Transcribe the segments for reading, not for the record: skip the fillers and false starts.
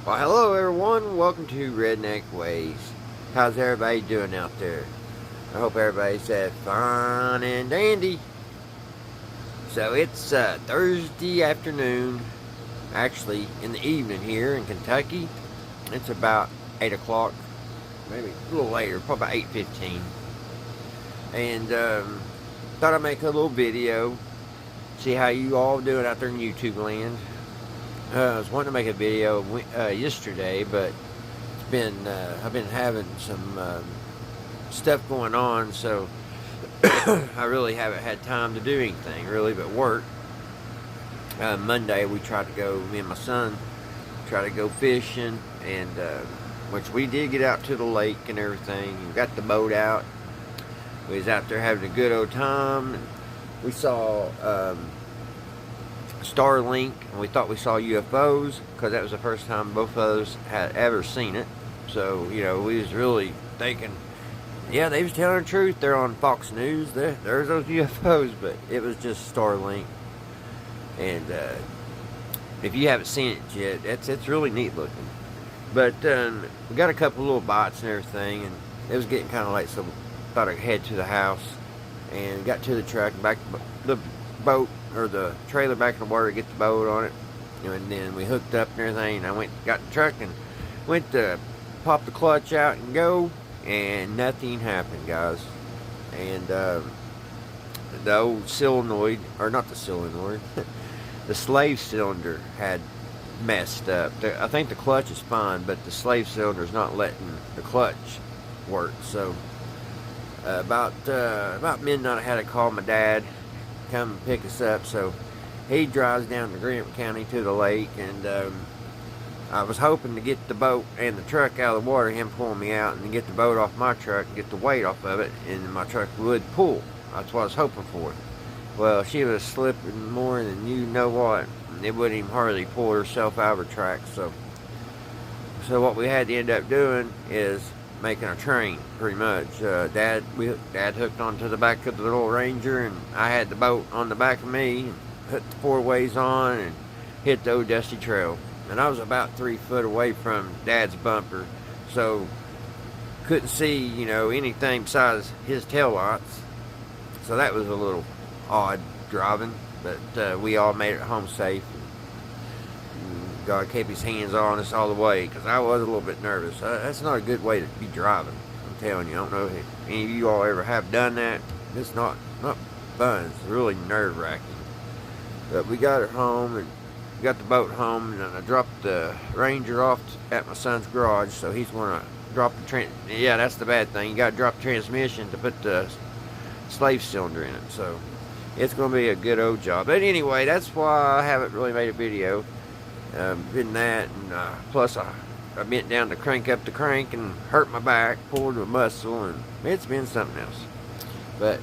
Well, hello everyone. Welcome to Redneck Ways. How's everybody doing out there? I hope everybody's fine and dandy. So it's Thursday afternoon, actually in the evening here in Kentucky. It's about 8 o'clock, maybe a little later, probably about 8:15. And thought I'd make a little video, see how you all doing out there in YouTube land. I was wanting to make a video yesterday, but it's been I've been having some stuff going on, so I really haven't had time to do anything really but work. Monday we tried to go, me and my son tried to go fishing, and which we did get out to the lake and everything. We got the boat out. We was out there having a good old time. And we saw Starlink, and we thought we saw UFOs because that was the first time both of us had ever seen it. So, you know, we was really thinking, yeah, they was telling the truth. They're on Fox News. There's those UFOs, but it was just Starlink. And if you haven't seen it yet, it's really neat looking. But we got a couple little bites and everything, and it was getting kind of late, so we thought I'd head to the house and got to the truck, back the boat or the trailer back in the water to get the boat on it, and then we hooked up and everything, and I got in the truck and went to pop the clutch out and go, and nothing happened, guys. And the old solenoid, or not the solenoid, the slave cylinder had messed up. I think the clutch is fine, but the slave cylinder is not letting the clutch work. So about midnight I had to call my dad come and pick us up, so he drives down to Grant County to the lake, and I was hoping to get the boat and the truck out of the water, him pulling me out, and get the boat off my truck and get the weight off of it, and my truck would pull. That's what I was hoping for. Well, she was slipping more than you know what. It wouldn't even hardly pull herself out of her track. So what we had to end up doing is making a train, pretty much. Dad hooked onto the back of the little Ranger, and I had the boat on the back of me, and put the four ways on and hit the old dusty trail. And I was about 3 foot away from Dad's bumper, so couldn't see, you know, anything besides his tail lights. So that was a little odd driving, but we all made it home safe. And God kept his hands on us all the way, because I was a little bit nervous. That's not a good way to be driving, I'm telling you. I don't know if any of you all ever have done that. It's not fun. It's really nerve-wracking. But we got it home, and got the boat home, and I dropped the Ranger off at my son's garage, so he's going to drop the yeah, that's the bad thing. You got to drop the transmission to put the slave cylinder in it, so it's going to be a good old job. But anyway, that's why I haven't really made a video. Been that, and plus I bent down to crank up the crank and hurt my back, pulled a muscle, and it's been something else. But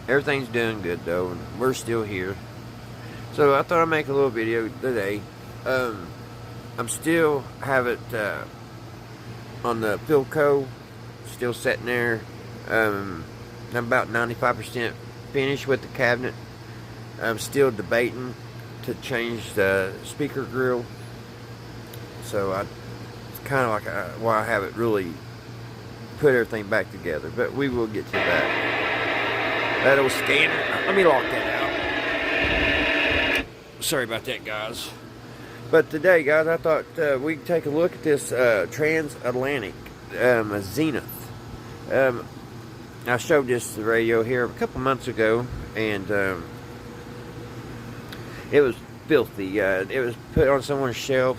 everything's doing good though, and we're still here. So I thought I'd make a little video today. I'm still have it on the Philco, still sitting there. I'm about 95% finished with the cabinet. I'm still debating to change the speaker grill. So it's kind of like why I haven't really put everything back together. But we will get to that. That old scanner. Let me lock that out. Sorry about that, guys. But today, guys, I thought we'd take a look at this Trans-Oceanic Zenith. I showed this the radio here a couple months ago, and it was filthy. It was put on someone's shelf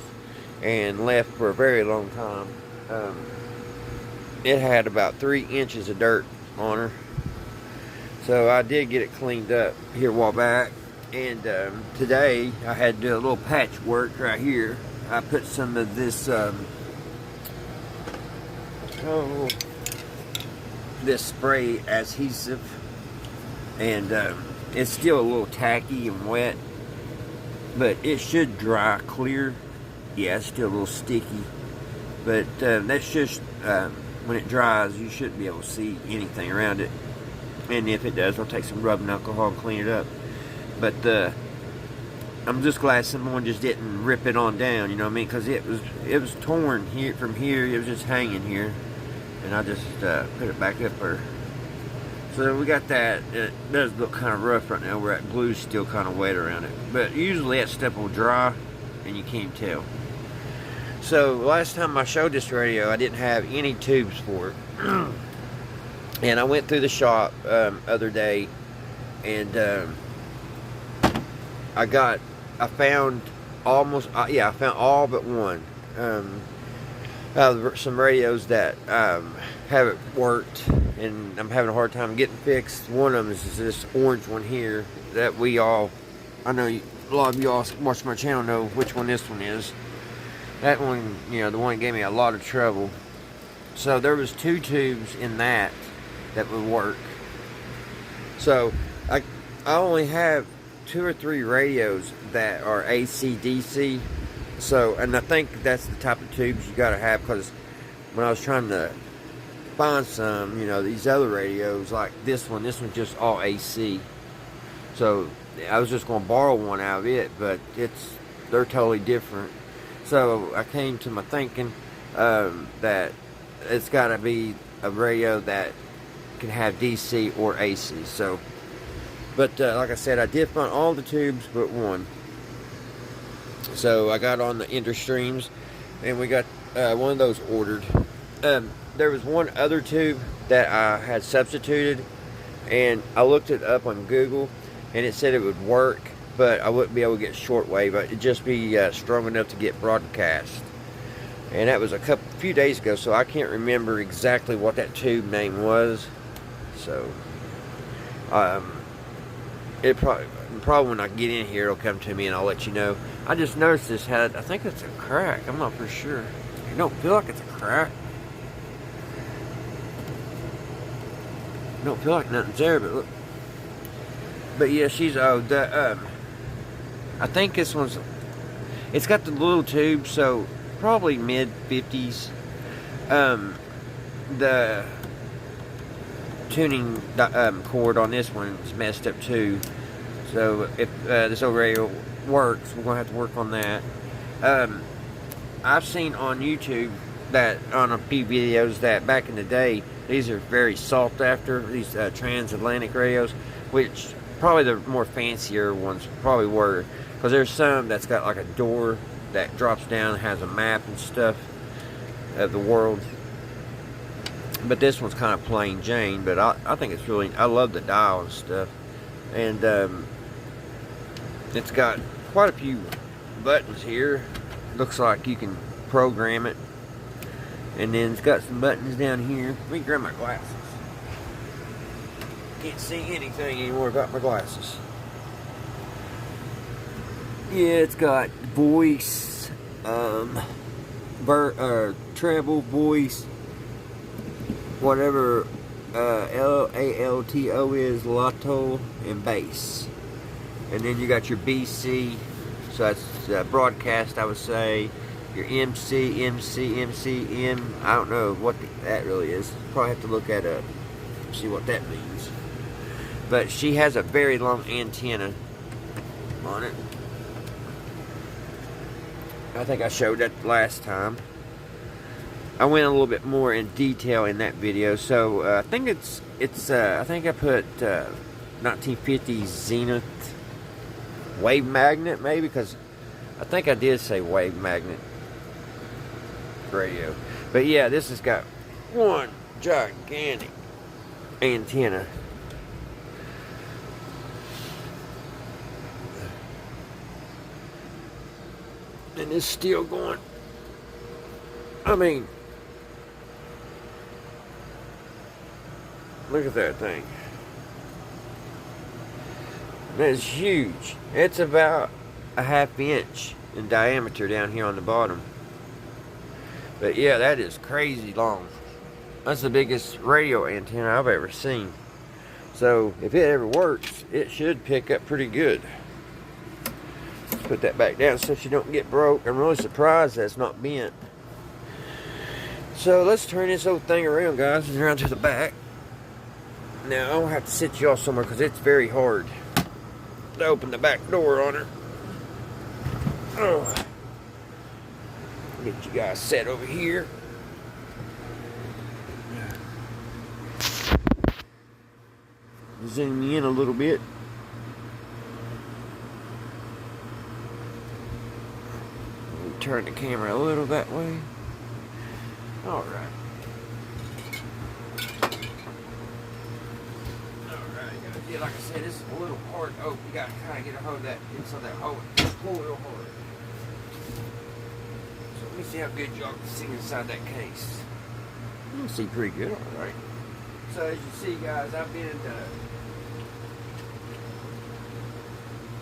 and left for a very long time. It had about 3 inches of dirt on her. So I did get it cleaned up here a while back. And today I had to do a little patchwork right here. I put some of this this spray adhesive, and it's still a little tacky and wet, but it should dry clear. Yeah, it's still a little sticky, but that's just when it dries, you shouldn't be able to see anything around it. And if it does, I'll take some rubbing alcohol and clean it up. But I'm just glad someone just didn't rip it on down, you know what I mean? Because it was torn here from here. It was just hanging here, and I just put it back up there. So we got that. It does look kind of rough right now where that glue's still kind of wet around it. But usually that stuff will dry, and you can't tell. So last time I showed this radio, I didn't have any tubes for it. And I went through the shop other day, and I found almost, I found all but one. Some radios that haven't worked, and I'm having a hard time getting fixed. One of them is this orange one here that I know a lot of y'all watch my channel know which one this one is. That one, the one that gave me a lot of trouble. So there was 2 tubes in that would work. So I only have 2 or 3 radios that are AC DC. So, and I think that's the type of tubes you gotta have, because when I was trying to find some, these other radios like this one's just all AC. So I was just gonna borrow one out of it, but they're totally different. So I came to my thinking that it's gotta be a radio that can have DC or AC. So, but like I said, I did find all the tubes but one. So I got on the Interstreams, and we got one of those ordered. There was one other tube that I had substituted, and I looked it up on Google, and it said it would work, but I wouldn't be able to get shortwave. It'd just be strong enough to get broadcast. And that was a few days ago, so I can't remember exactly what that tube name was. So, it probably when I get in here, it'll come to me, and I'll let you know. I just noticed this I think it's a crack. I'm not for sure. It don't feel like it's a crack. Don't feel like nothing's there, but look. But yeah, I think this one's, it's got the little tube, so probably mid 50s. The tuning cord on this one is messed up too. So if this old radio works, we're gonna have to work on that. I've seen on YouTube that on a few videos that back in the day, these are very sought after, these Trans-Atlantic radios, which probably the more fancier ones probably were, because there's some that's got like a door that drops down and has a map and stuff of the world. But this one's kind of plain Jane, but I think it's really, I love the dial and stuff. And it's got quite a few buttons here. Looks like you can program it. And then it's got some buttons down here. Let me grab my glasses. Can't see anything anymore without my glasses. Yeah, it's got voice, treble, voice, whatever LALTO is, lotto, and bass. And then you got your BC, so that's broadcast, I would say. Your MC, I don't know what that really is. Probably have to look at see what that means. But she has a very long antenna on it. I think I showed that last time. I went a little bit more in detail in that video. So I think I think I put 1950 Zenith wave magnet, maybe, because I think I did say wave magnet radio. But yeah, this has got one gigantic antenna. And it's still going. I mean, look at that thing. It's huge. It's about a ½ inch in diameter down here on the bottom. But yeah, that is crazy long. That's the biggest radio antenna I've ever seen. So if it ever works, it should pick up pretty good. Let's put that back down so she don't get broke. I'm really surprised that it's not bent. So let's turn this old thing around, guys, and around to the back. Now I'll have to sit y'all somewhere because it's very hard to open the back door on her. Oh. Get you guys set over here. Zoom in a little bit. Turn the camera a little that way. All right. Yeah, like I said, this is a little hard to open. You gotta kind of get a hold of that inside that hole. Pull real hard. So let me see how good y'all can see inside that case. You can see pretty good, all right. So as you see, guys, I've been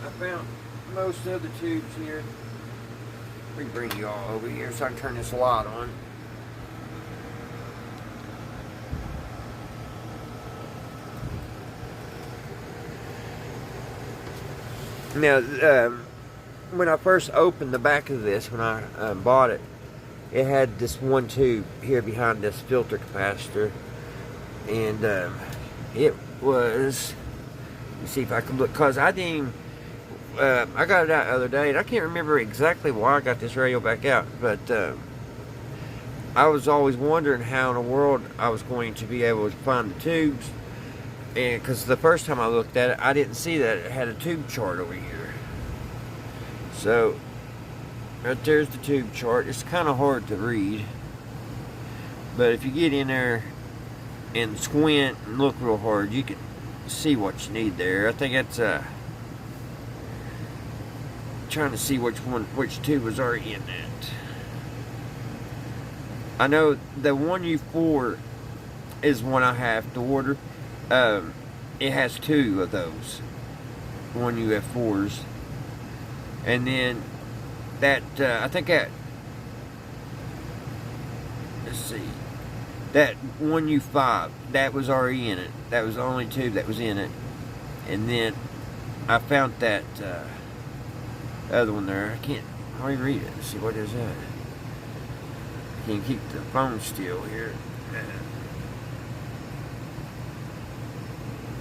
I found most of the tubes here. Let me bring you all over here so I can turn this light on. Now, when I first opened the back of this, when I bought it, it had this one tube here behind this filter capacitor, and it was, let me see if I can look, because I didn't even, I got it out the other day, and I can't remember exactly why I got this radio back out, but I was always wondering how in the world I was going to be able to find the tubes. And because the first time I looked at it, I didn't see that it had a tube chart over here. So, right there's the tube chart. It's kind of hard to read. But if you get in there and squint and look real hard, you can see what you need there. I think that's trying to see which tube was already in that. I know the 1U4 is one I have to order. It has 2 of those 1UF4s, and then that I think that, let's see, that 1U5 that was already in it. That was the only tube that was in it, and then I found that other one there. I can't hardly read it. Let's see, what is that? Can't keep the phone still here.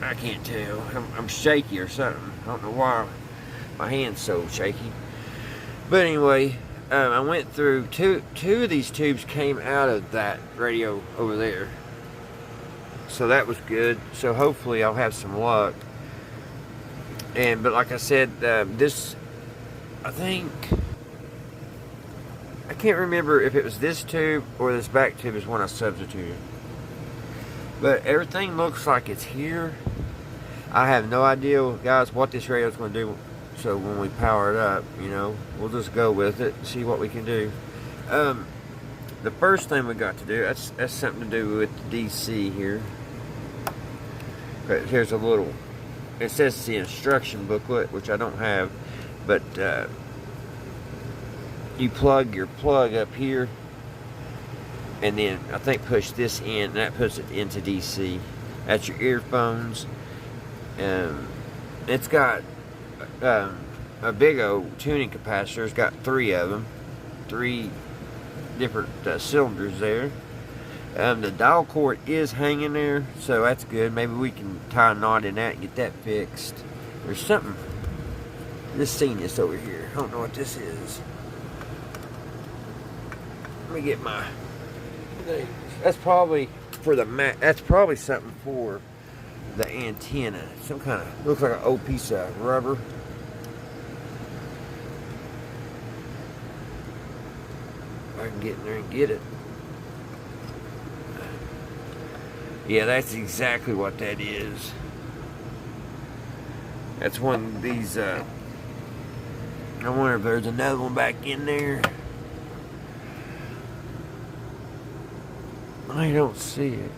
I can't tell. I'm shaky or something. I don't know why my hand's so shaky. But anyway, I went through two of these tubes came out of that radio over there. So that was good. So hopefully I'll have some luck. But like I said, this, I think, I can't remember if it was this tube or this back tube is one I substituted. But everything looks like it's here. I have no idea, guys, what this radio is going to do. So when we power it up, you know, we'll just go with it and see what we can do. The first thing we got to do, that's something to do with the DC here. But here's a little, it says the instruction booklet, which I don't have. But you plug your plug up here, and then I think push this in, and that puts it into DC. That's your earphones. It's got a big old tuning capacitor. It's got 3 of them, 3 different cylinders there. The dial cord is hanging there, so that's good. Maybe we can tie a knot in that and get that fixed. There's something, this Zenith over here. I don't know what this is. Let me get my, that's probably for the that's probably something for the antenna. Some kind of, looks like an old piece of rubber. I can get in there and get it. Yeah, that's exactly what that is. That's one of these, I wonder if there's another one back in there. I don't see it.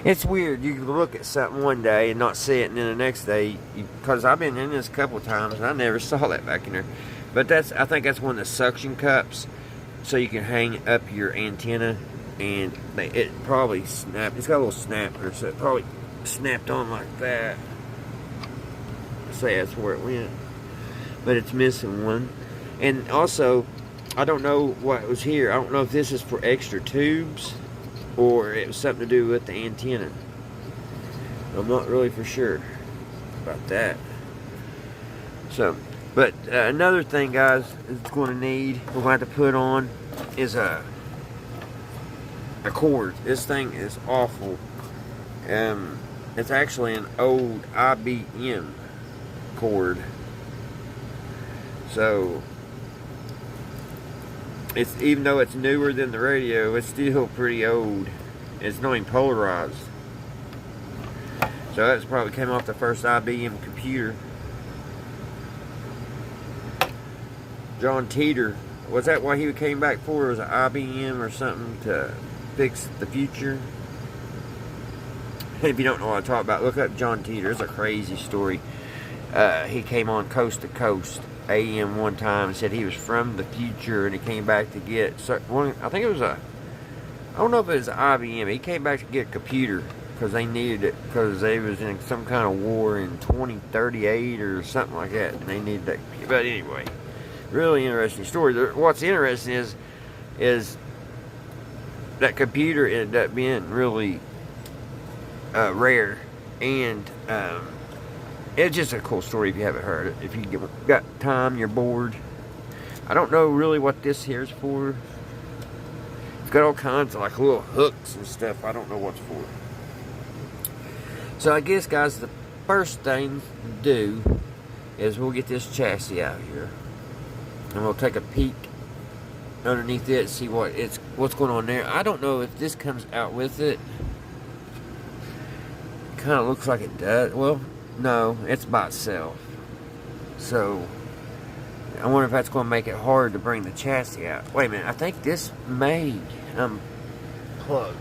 It's weird. You can look at something one day and not see it, and then the next day, because I've been in this a couple of times and I never saw that back in there. But that's, I think that's one of the suction cups, so you can hang up your antenna, and it probably snapped. It's got a little snapper, so it probably snapped on like that. Say that's where it went, but it's missing one. And also, I don't know what was here. I don't know if this is for extra tubes or it was something to do with the antenna. I'm not really for sure about that. So But another thing, guys, it's going to need, we're going to have to put on is a cord. This thing is awful. It's actually an old IBM cord. So it's, even though it's newer than the radio, it's still pretty old. It's not even polarized. So that's probably came off the first IBM computer. John Teeter, was that what he came back for? It was an IBM or something to fix the future? If you don't know what I'm talking about, look up John Teeter. It's a crazy story. He came on Coast to Coast AM one time and said he was from the future, and he came back to get one. I think it was a, I don't know if it was an IBM. He came back to get a computer because they needed it because they was in some kind of war in 2038 or something like that, and they needed that. But anyway, really interesting story. What's interesting is that computer ended up being really rare, and it's just a cool story if you haven't heard it. If you got time, you're bored. I don't know really what this here is for. It's got all kinds of like little hooks and stuff. I don't know what's for. So I guess, guys, the first thing to do is we'll get this chassis out here, and we'll take a peek underneath it and see what's going on there. I don't know if this comes out with it. Kind of looks like it does. Well, no, it's by itself. So I wonder if that's going to make it hard to bring the chassis out. Wait a minute, I think this may plug.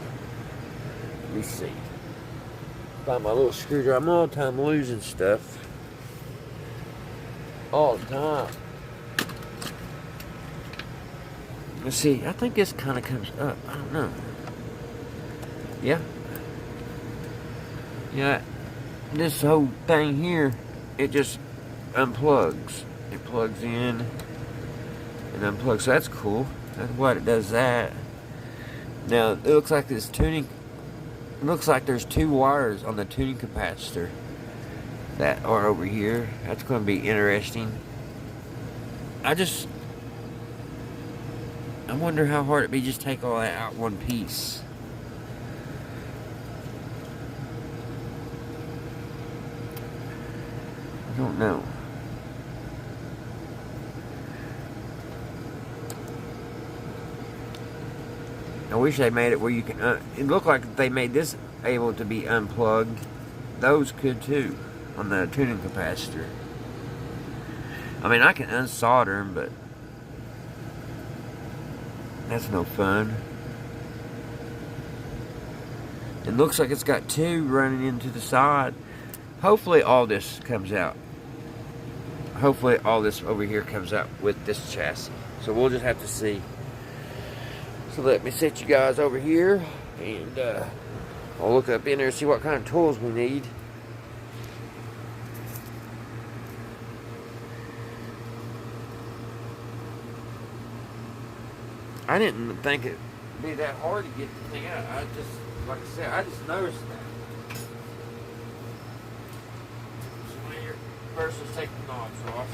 Let me see. Find my little screwdriver. I'm all the time losing stuff. All the time. Let's see. I think this kind of comes up. I don't know. Yeah. Yeah. This whole thing here, it just unplugs. It plugs in and unplugs. So that's cool. That's what it does that. Now it looks like this tuning. It looks like there's two wires on the tuning capacitor that are over here. That's going to be interesting. I wonder how hard it'd be just take all that out one piece. I don't know. I wish they made it where you can. It looked like if they made this able to be unplugged, those could too on the tuning capacitor. I mean, I can unsolder them, but that's no fun. It looks like it's got two running into the side. Hopefully, all this comes out. Hopefully, all this over here comes out with this chassis. So we'll just have to see. So let me set you guys over here, and I'll look up in there and see what kind of tools we need. I didn't think it'd be that hard to get the thing out. Like I said, I just noticed that. So when you're first, let's take the knobs off.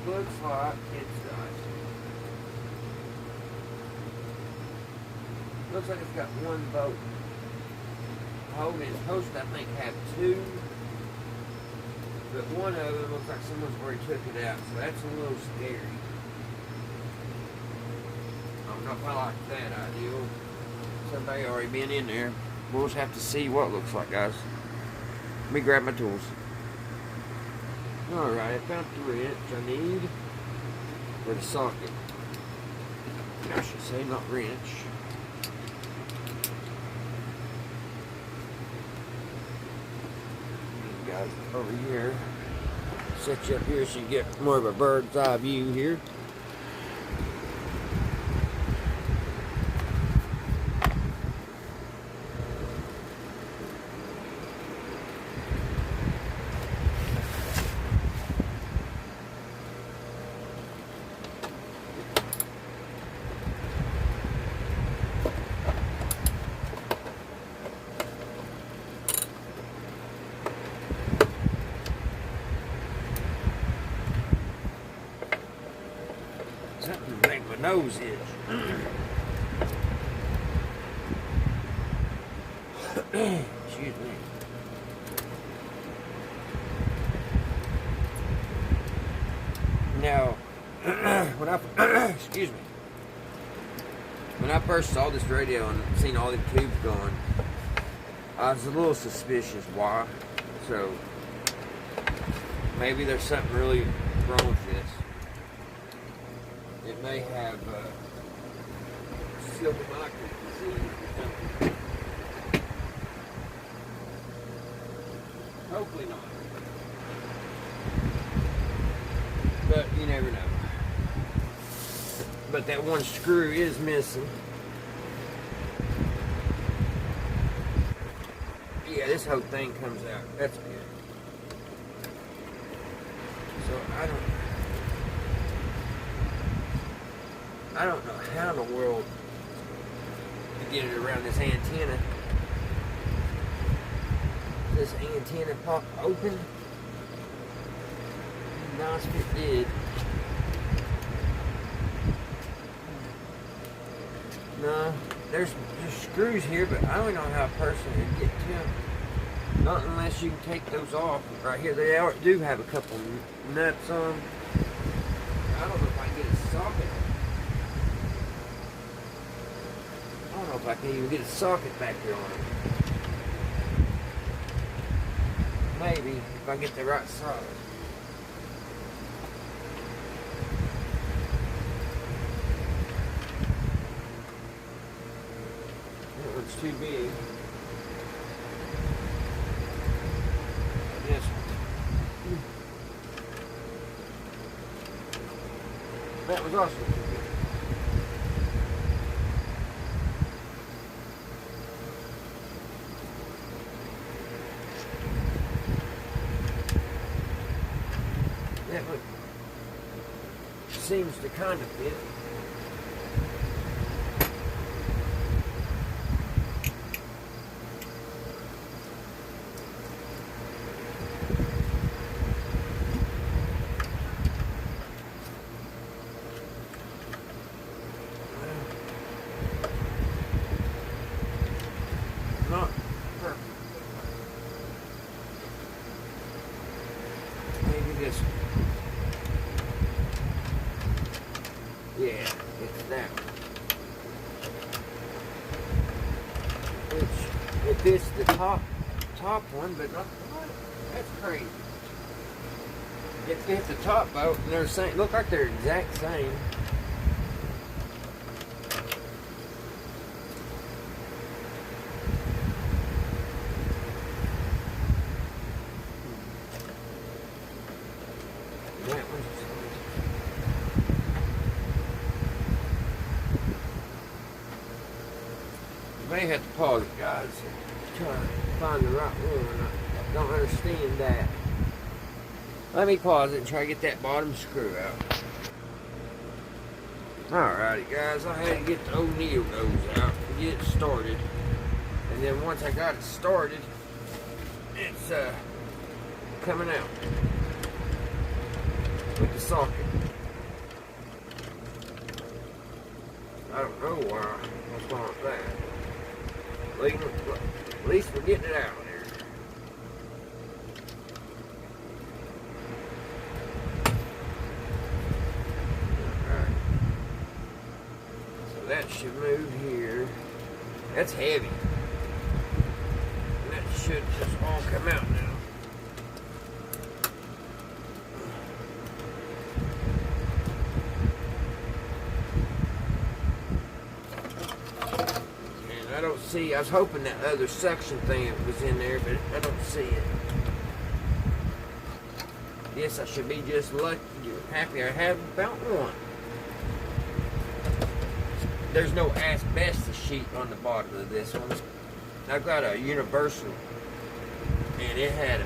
Looks like it's done. Looks like it's got one bolt holding. It's supposed to, I think, have two, but one of them looks like someone's already took it out, so that's a little scary. I don't know if I like that idea. Somebody already been in there. We'll just have to see what it looks like, guys. Let me grab my tools. Alright, I found the wrench I need for the socket. I should say, not wrench. You guys over here. Set you up here so you get more of a bird's eye view here. nose is. Excuse me. Now, when I excuse me, when I first saw this radio and seen all the tubes going, I was a little suspicious. Why? So maybe there's something really wrong with this. It may have silver-mock disease or something. Hopefully not. But you never know. But that one screw is missing. Yeah, this whole thing comes out. That's good. So I don't know how in the world to get it around this antenna. This antenna pop open. Nice if it did. No, there's screws here, but I don't know how a person would get to them. Not unless you can take those off. Right here, they do have a couple nuts on them. I don't know if I can get a socket. I don't know if I can even get a socket back there on it. Maybe, if I get the right size. That one's too big. This one. That was also too big. That one seems to kind of fit. Not perfect. Maybe this one. Yeah, it's that one. Which, if it's the top one, but not the bottom. That's crazy. If it's the top boat and they're same, look like they're exact same. That one's may have to pause it, guys. Try to find the right one. I don't understand that. Let me pause it and try to get that bottom screw out. Alrighty, guys. I had to get the old needle nose out to get it started. And then once I got it started, it's coming out with the socket. I don't know what's wrong with that. At least we're getting it out there. Alright. So that should move here. That's heavy. And that should just all come out now. I don't see, I was hoping that other suction thing was in there, but I don't see it. Guess I should be just lucky, happy I haven't found one. There's no asbestos sheet on the bottom of this one. I've got a universal, and it had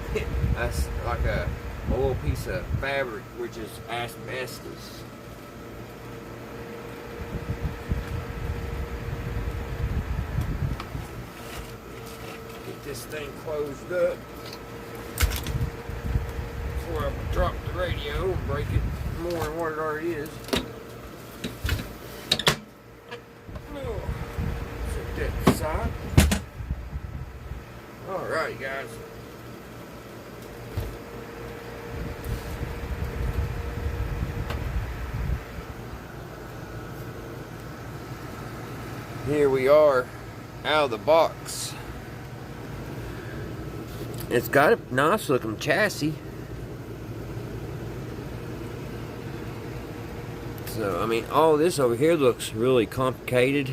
like a little piece of fabric, which is asbestos. This thing closed up before I drop the radio and break it more than what it already is. Here we are, out of the box. It's got a nice looking chassis. So, I mean, all this over here looks really complicated.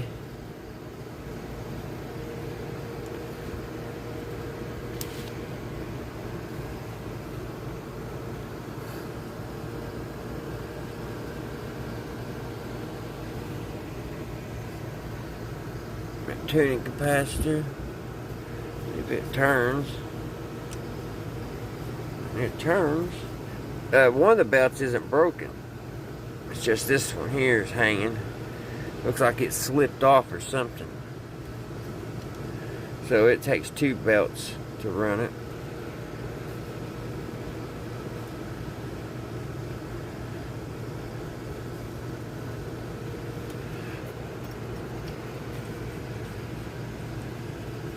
Tuning capacitor. If it turns. It turns. One of the belts isn't broken. It's just this one here is hanging. Looks like it slipped off or something. So it takes 2 belts to run it.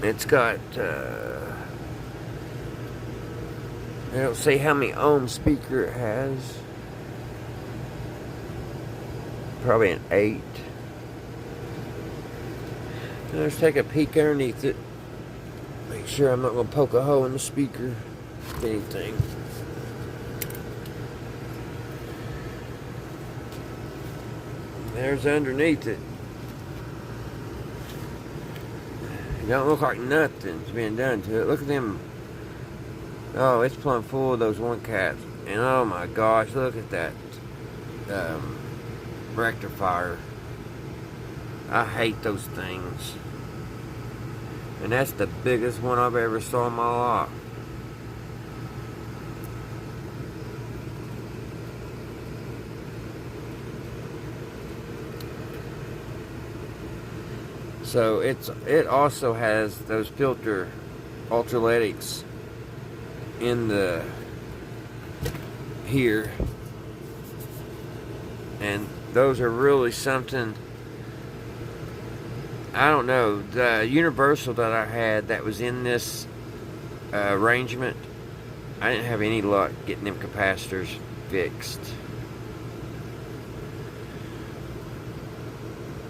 It's got, I don't see how many ohm speaker it has. Probably an 8. Let's take a peek underneath it. Make sure I'm not going to poke a hole in the speaker, if anything. There's underneath it. It don't look like nothing's been done to it. Look at them. Oh, it's plumb full of those one caps. And oh my gosh, look at that rectifier. I hate those things. And that's the biggest one I've ever saw in my life. So it also has those filter ultraletics in the here, and those are really something. I don't know, the universal that I had that was in this arrangement, I didn't have any luck getting them capacitors fixed.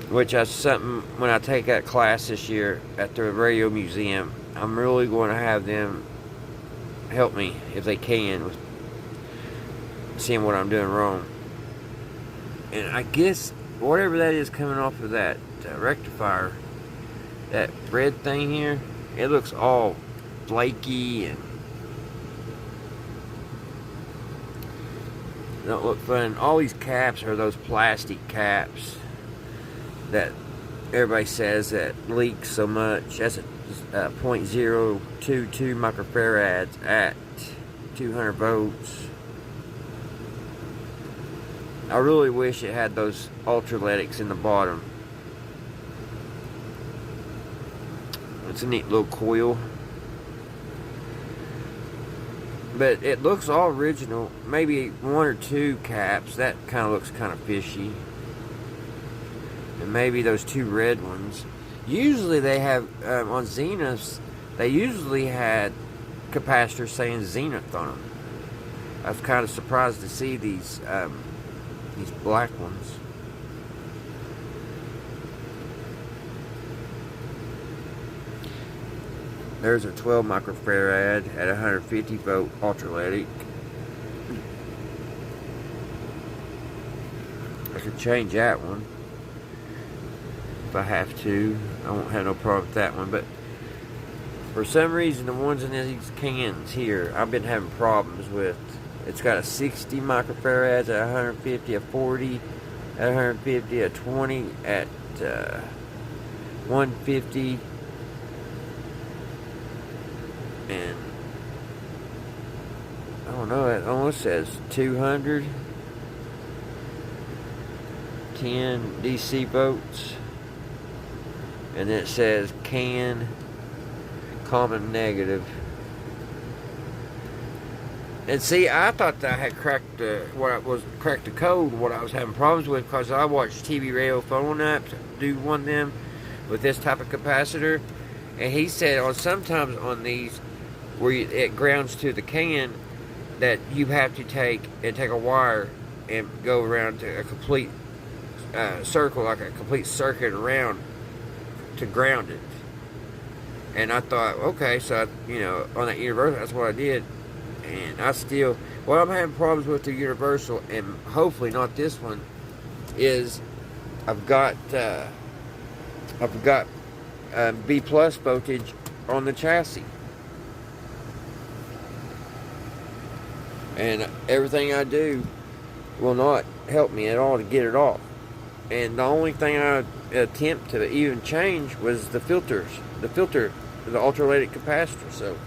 Which is something, when I take that class this year at the radio museum, I'm really going to have them help me, if they can, with seeing what I'm doing wrong. And I guess whatever that is coming off of that rectifier, that red thing here, it looks all flaky and don't look fun. All these caps are those plastic caps that everybody says that leaks so much. That's a 0.022 microfarads at 200 volts. I really wish it had those ultraletics in the bottom. It's a neat little coil. But it looks all original. Maybe 1 or 2 caps. That kind of looks kind of fishy. And maybe those 2 red ones. Usually they have, on Zeniths, they usually had capacitors saying Zenith on them. I was kind of surprised to see these black ones. There's a 12 microfarad at 150 volt ultraletic. I could change that one if I have to. I won't have no problem with that one, but for some reason the ones in these cans here I've been having problems with. It's got a 60 microfarads at 150, a 40 at 150, a 20 at 150, and I don't know, it almost says 200, 10 DC volts, and then it says can common negative. And see, I thought that I had cracked the code, what I was having problems with, because I watched TV radio phone apps do one of them with this type of capacitor, and he said on sometimes on these where it grounds to the can, that you have to take a wire and go around to a complete circle, like a complete circuit around to ground it. And I thought, okay, so on that universal, that's what I did. And I still, what I'm having problems with the universal, and hopefully not this one, is I've got B plus voltage on the chassis, and everything I do will not help me at all to get it off. And the only thing I attempt to even change was the filters, the ultralated capacitor. So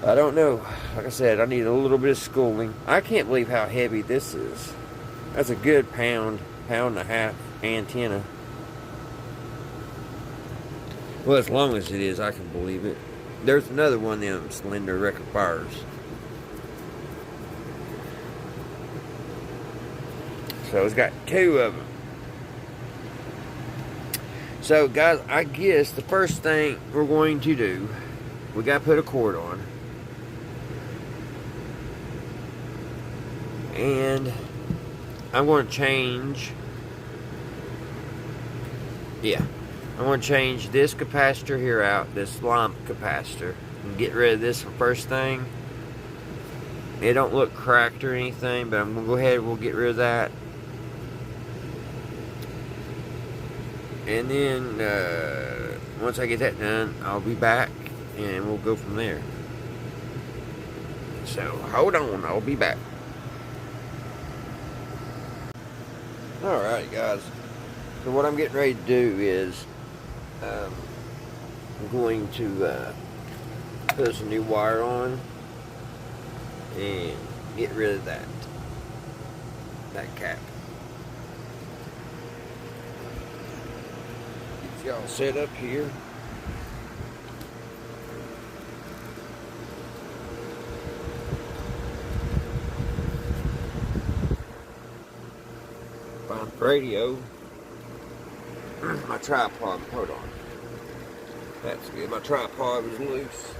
I don't know. Like I said, I need a little bit of schooling. I can't believe how heavy this is. That's a good pound and a half antenna. Well, as long as it is, I can believe it. There's another one of them cylinder rectifiers. So it's got two of them. So guys, I guess the first thing we're going to do, we got to put a cord on. And I'm going to change, I'm going to change this capacitor here out, this lump capacitor, and get rid of this first thing. It don't look cracked or anything, but I'm going to go ahead and we'll get rid of that. And then once I get that done, I'll be back and we'll go from there. So hold on, I'll be back. Alright guys, so what I'm getting ready to do is I'm going to put some new wire on and get rid of that cap. Get y'all set up here. Find the radio. My tripod, hold on. That's good. My tripod was loose.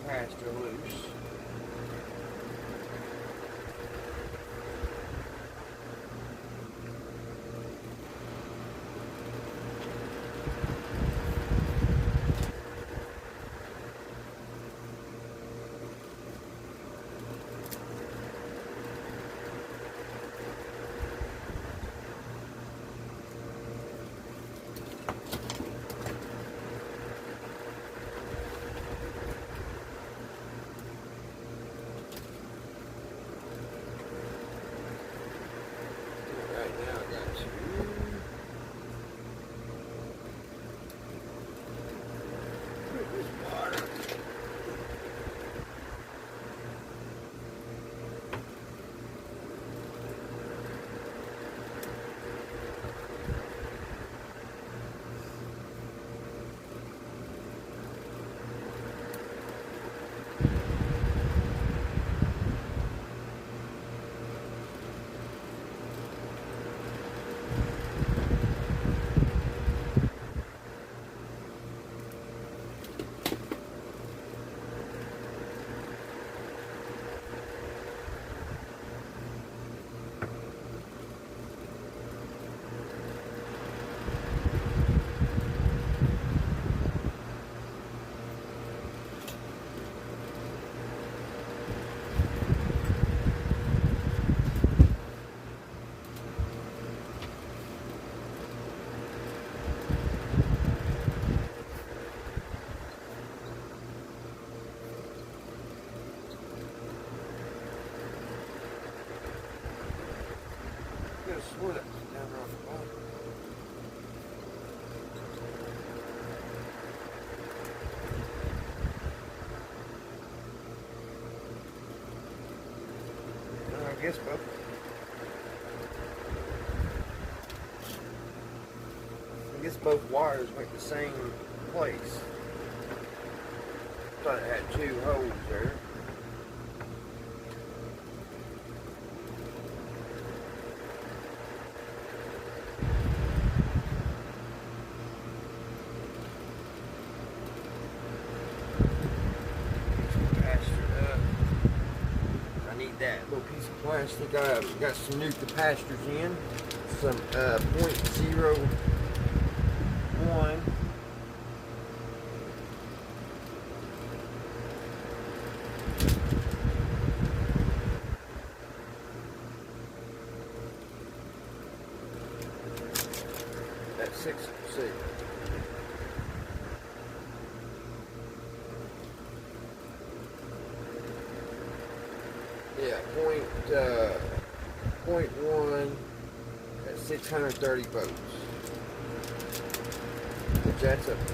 Capacitor loose. guess both. I guess both wires went the same place. Thought it had two holes there. That little piece of plastic. Got some new capacitors in, some .01. That's 6C. Yeah, point one at 630 volts. Which that's a .01,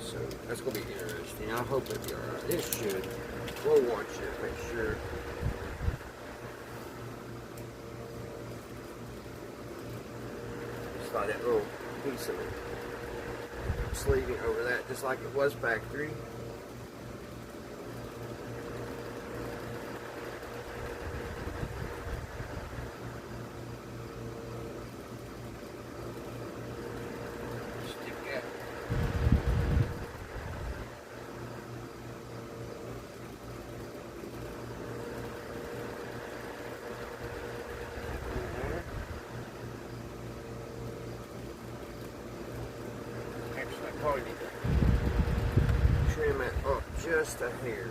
so that's gonna be interesting. I hope it'll be alright. It should. We'll watch it, make sure. Just like that little piece of sleeving over that, just like it was factory. Probably need to trim it up just a hair.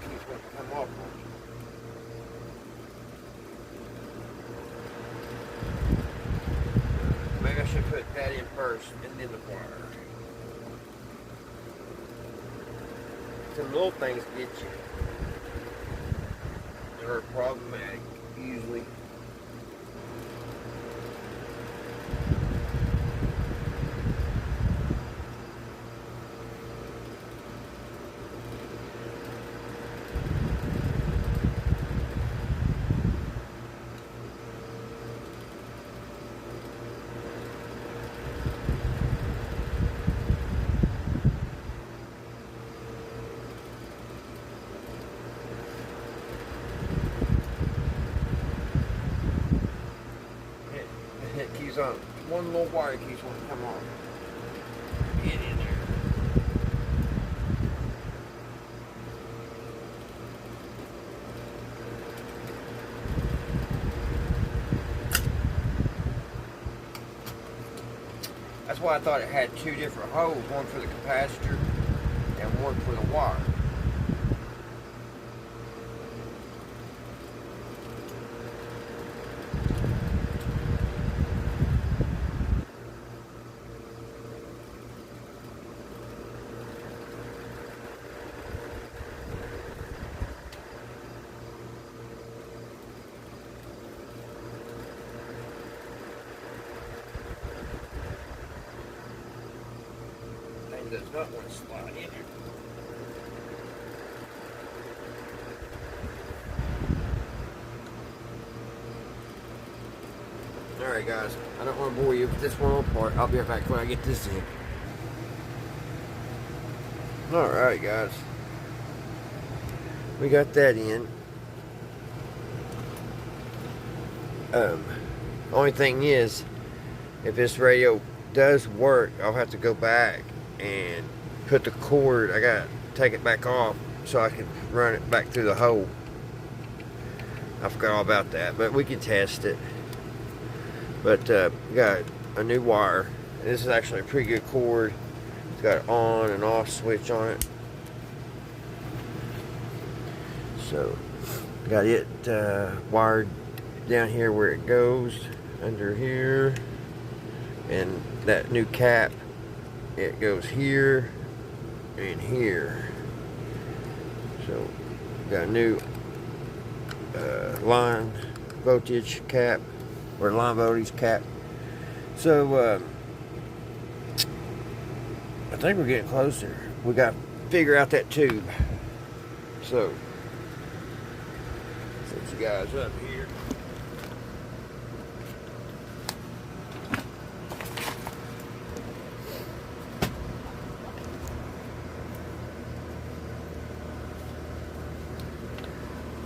Keep what come off on you. Maybe I should put that in first and then the wire. Some little things get you. They're problematic, usually. It keeps on. One little wire keeps wanting to come off. Get in there. That's why I thought it had two different holes, one for the capacitor and one for the wire. Does not want to slide in here. Alright guys, I don't want to bore you with this one little part. I'll be right back when I get this in. Alright guys. We got that in. Only thing is, if this radio does work, I'll have to go back and put the cord, I gotta take it back off so I can run it back through the hole. I forgot all about that, but we can test it. But we got a new wire. This is actually a pretty good cord. It's got an on and off switch on it. So got it wired down here where it goes, under here, and that new cap, it goes here and here. So got a new line voltage cap, or line voltage cap. So I think we're getting closer. We got to figure out that tube. So set you guys up here.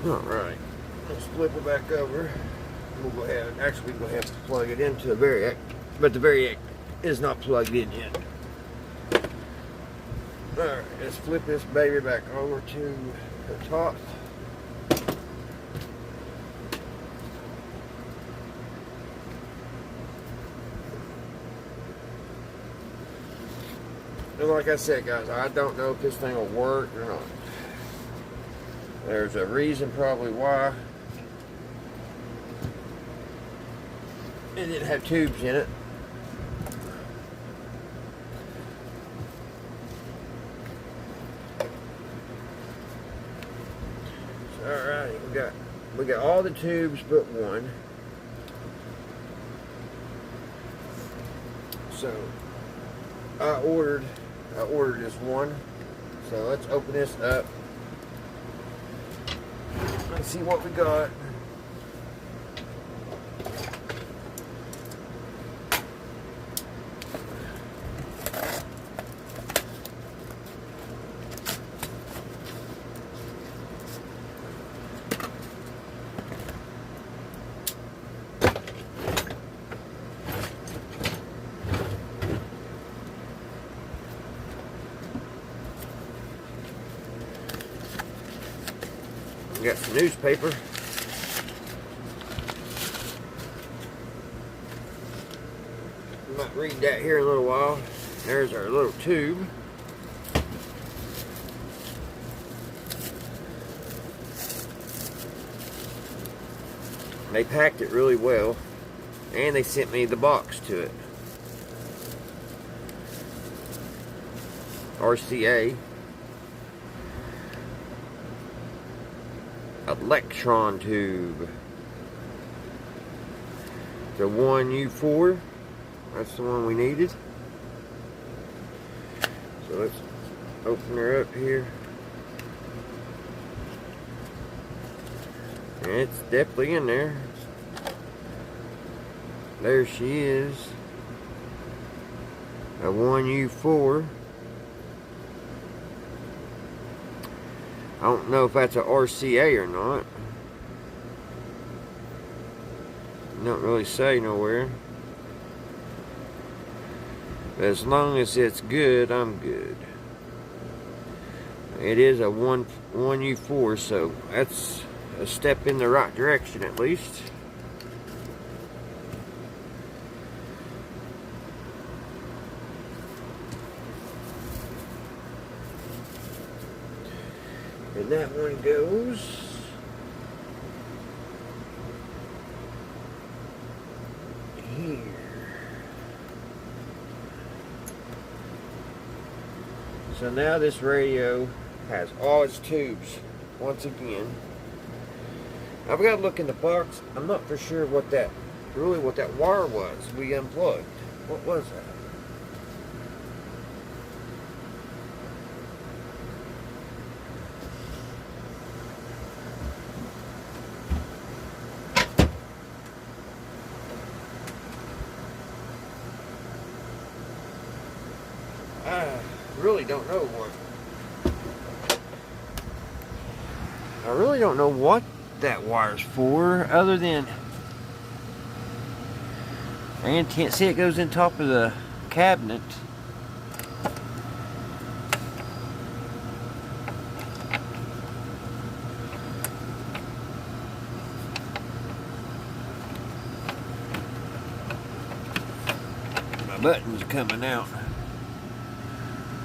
Alright, let's flip it back over. We'll go ahead and actually we'll have to plug it into the variac, but the variac is not plugged in yet. Alright, let's flip this baby back over to the top. And like I said, guys, I don't know if this thing will work or not. There's a reason probably why it didn't have tubes in it. So, alright, we got all the tubes but one. So I ordered this one. So let's open this up. Let's see what we got. We got some newspaper. We might read that here in a little while. There's our little tube. They packed it really well, and they sent me the box to it. RCA. Electron tube. The 1U4. That's the one we needed. So let's open her up here. And it's definitely in there. There she is. A 1U4. I don't know if that's a RCA or not. Don't really say nowhere. But as long as it's good, I'm good. It is a 1U4, so that's a step in the right direction at least. And that one goes here. So now this radio has all its tubes once again. I've got to look in the box. I'm not for sure what that wire was we unplugged. What was that? I really don't know what. I really don't know what that wire's for, other than and can't see it goes in top of the cabinet. My button's coming out.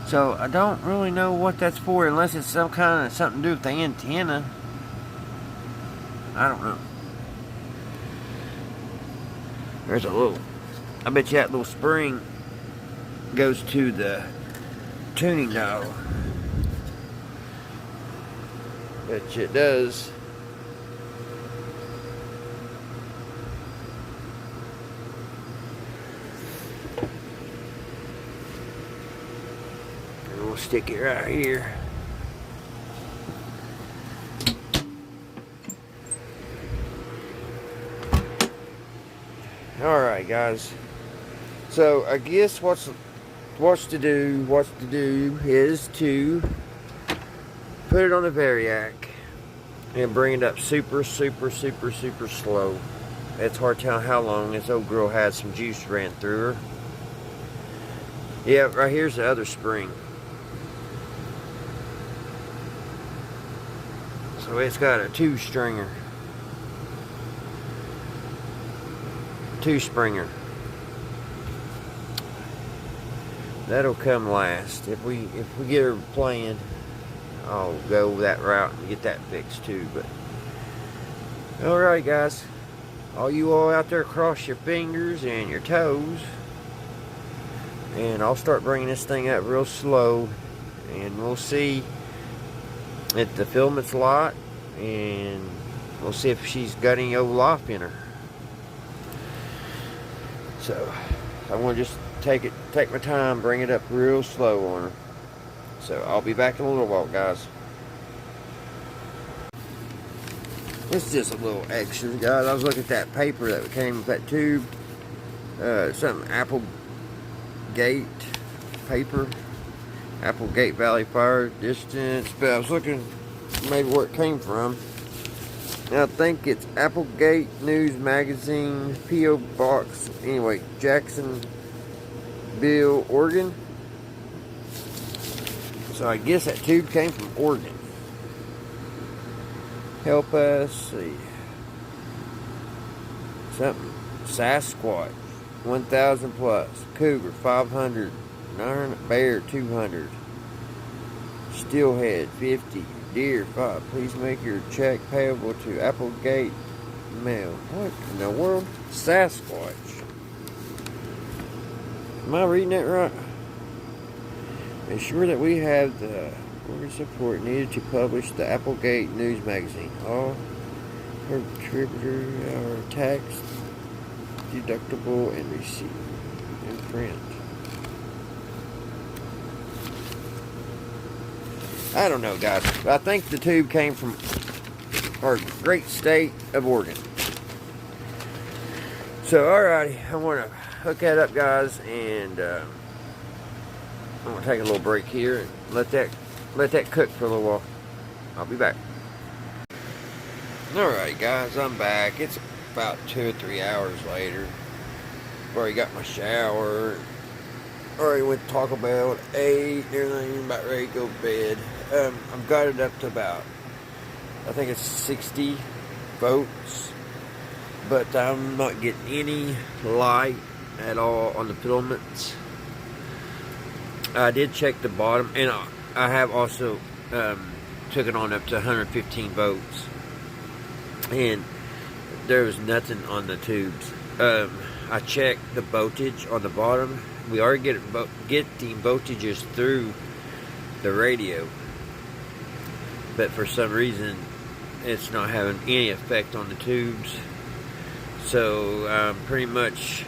So I don't really know what that's for, unless it's some kind of something to do with the antenna. I don't know. There's a little, I bet you that little spring goes to the tuning dial. Bet you it does. stick it right here. Alright guys, so I guess what's to do is to put it on the variac and bring it up super slow. It's hard to tell how long. This old girl had some juice ran through her. Yeah, right here's the other spring. So it's got a two springer. That'll come last. If we get her playing, I'll go that route and get that fixed too. But alright guys, all you all out there, cross your fingers and your toes, and I'll start bringing this thing up real slow, and we'll see if the filament's light, and we'll see if she's got any old life in her. So I'm gonna just take my time, bring it up real slow on her. So I'll be back in a little while, guys. It's just a little extra, guys. I was looking at that paper that came with that tube. Something Applegate paper. Applegate Valley Fire Distance. But I was looking maybe where it came from. And I think it's Applegate News Magazine, P.O. Box, anyway, Jacksonville, Oregon. So I guess that tube came from Oregon. Help us see. Something. Sasquatch, 1,000 plus. Cougar, 500. Bear, 200. Steelhead, 50. Deer, 5. Please make your check payable to Applegate Mail. What in the world? Sasquatch. Am I reading that right? Ensure that we have the support needed to publish the Applegate News Magazine. All contributors are tax deductible and receipt in print. I don't know, guys. I think the tube came from our great state of Oregon. So, alrighty, I want to hook that up, guys, and I'm gonna take a little break here and let that cook for a little while. I'll be back. Alright, guys, I'm back. It's about 2 or 3 hours later. Already got my shower. Already went to Taco Bell at 8 and everything. About ready to go to bed. I've got it up to about, I think it's 60 volts, but I'm not getting any light at all on the filaments. I did check the bottom, and I have also took it on up to 115 volts, and there was nothing on the tubes. I checked the voltage on the bottom. We are getting voltages through the radio, but for some reason it's not having any effect on the tubes. So I'm pretty much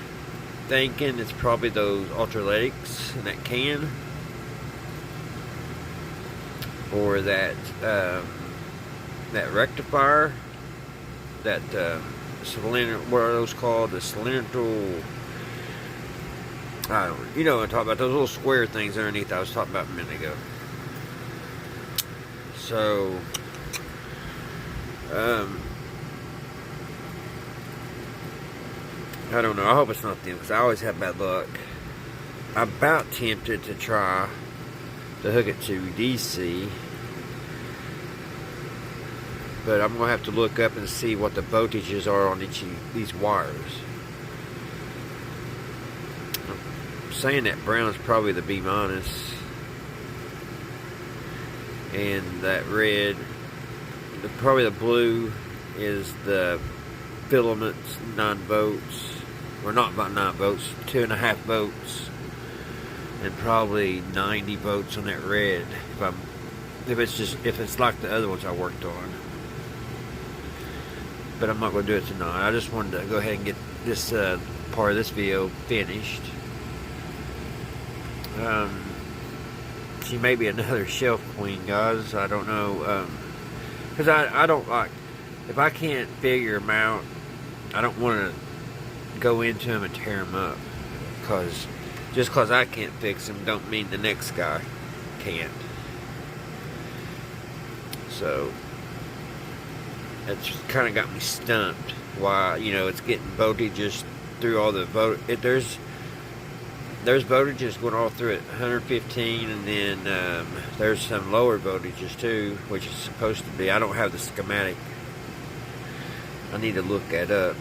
thinking it's probably those ultraletics in that can, or that rectifier, that cylinder, what are those called? The cylindrical, I don't know, you know what I'm talking about, those little square things underneath I was talking about a minute ago. So I don't know. I hope it's not them, because I always have bad luck. I'm about tempted to try to hook it to DC, but I'm going to have to look up and see what the voltages are on each of these wires. I'm saying that brown is probably the B-, and that red, probably the blue, is the filaments, 9 volts. Or not about 9 volts, 2.5 volts, and probably 90 volts on that red. If it's like the other ones I worked on. But I'm not going to do it tonight. I just wanted to go ahead and get this part of this video finished. She may be another shelf queen, guys. I don't know. Because I don't like, if I can't figure them out, I don't want to go into them and tear them up. Because just because I can't fix them don't mean the next guy can't. So that's kind of got me stumped. Why, you know, it's getting voltages through all the there's voltages going all through at 115, and then there's some lower voltages too, which is supposed to be. I don't have the schematic. I need to look that up.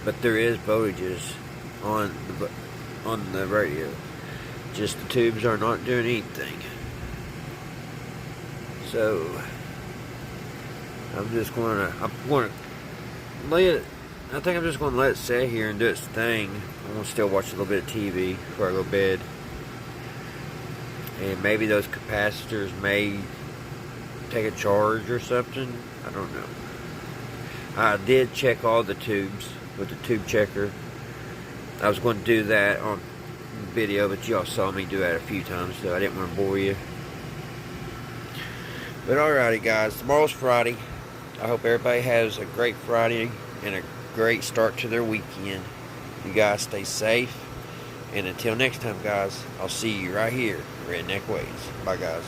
But there is voltages on the radio. Just the tubes are not doing anything. So I'm going to let it. I think I'm just going to let it sit here and do its thing. I'm going to still watch a little bit of TV before I go to bed. And maybe those capacitors may take a charge or something. I don't know. I did check all the tubes with the tube checker. I was going to do that on video, but y'all saw me do that a few times, so I didn't want to bore you. But alrighty, guys. Tomorrow's Friday. I hope everybody has a great Friday and a great start to their weekend. You guys stay safe. And until next time, guys, I'll see you right here, Redneck Ways. Bye, guys.